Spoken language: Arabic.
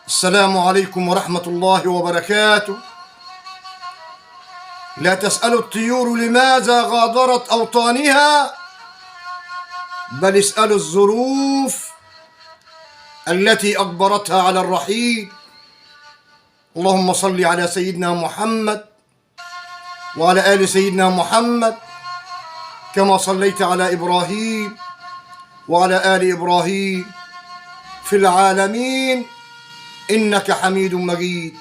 السلام عليكم ورحمة الله وبركاته. لا تسأل الطيور لماذا غادرت أوطانها، بل اسألوا الظروف التي أجبرتها على الرحيل. اللهم صل على سيدنا محمد وعلى آل سيدنا محمد كما صليت على إبراهيم وعلى آل إبراهيم في العالمين إنك حميد مجيد.